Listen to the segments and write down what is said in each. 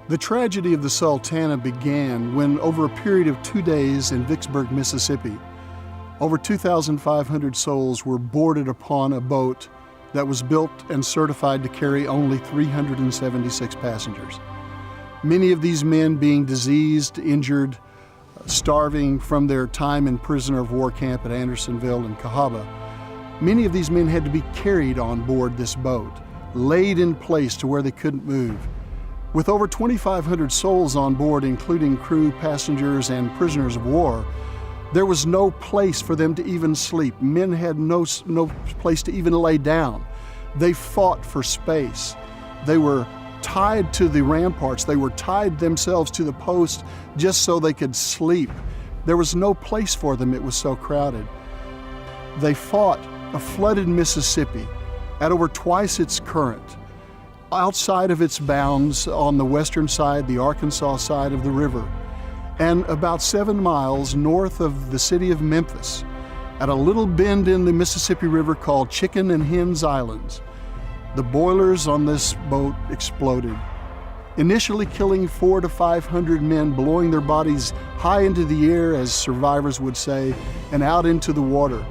The tragedy of the Sultana began when, over a period of 2 days in Vicksburg, Mississippi, over 2,500 souls were boarded upon a boat that was built and certified to carry only 376 passengers. Many of these men being diseased, injured, starving from their time in prisoner of war camp at Andersonville and Cahaba. Many of these men had to be carried on board this boat, laid in place to where they couldn't move. With over 2,500 souls on board, including crew, passengers, and prisoners of war, there was no place for them to even sleep. Men had no place to even lay down. They fought for space. They were tied to the ramparts. They were tied themselves to the post just so they could sleep. There was no place for them. It was so crowded. They fought a flooded Mississippi at over twice its current, outside of its bounds on the western side, the Arkansas side of the river, and about 7 miles north of the city of Memphis, at a little bend in the Mississippi River called Chicken and Hens Islands. The boilers on this boat exploded, initially killing 400 to 500 men, blowing their bodies high into the air, as survivors would say, and out into the water.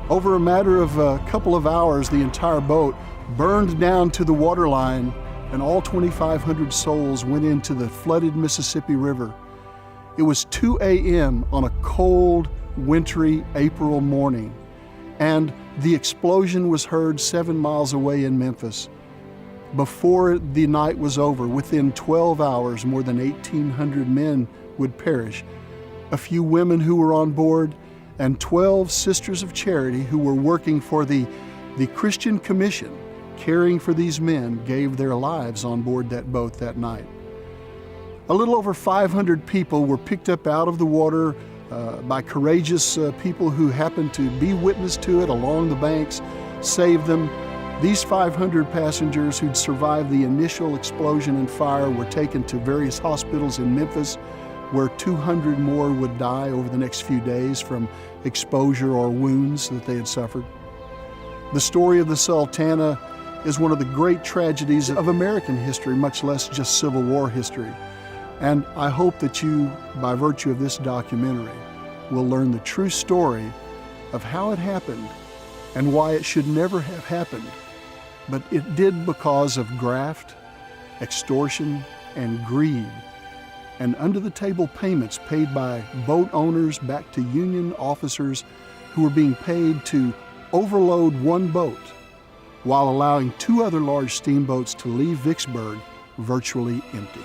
Over a matter of a couple of hours, the entire boat burned down to the waterline, and all 2,500 souls went into the flooded Mississippi River. It was 2 a.m. on a cold, wintry April morning, and the explosion was heard 7 miles away in Memphis. Before the night was over, within 12 hours, more than 1,800 men would perish. A few women who were on board, and 12 Sisters of Charity who were working for the Christian Commission, caring for these men, gave their lives on board that boat that night. A little over 500 people were picked up out of the water by courageous people who happened to be witness to it along the banks, saved them. These 500 passengers who'd survived the initial explosion and fire were taken to various hospitals in Memphis, where 200 more would die over the next few days from exposure or wounds that they had suffered. The story of the Sultana is one of the great tragedies of American history, much less just Civil War history. And I hope that you, by virtue of this documentary, will learn the true story of how it happened and why it should never have happened. But it did because of graft, extortion, and greed, and under-the-table payments paid by boat owners back to Union officers who were being paid to overload one boat while allowing 2 other large steamboats to leave Vicksburg virtually empty.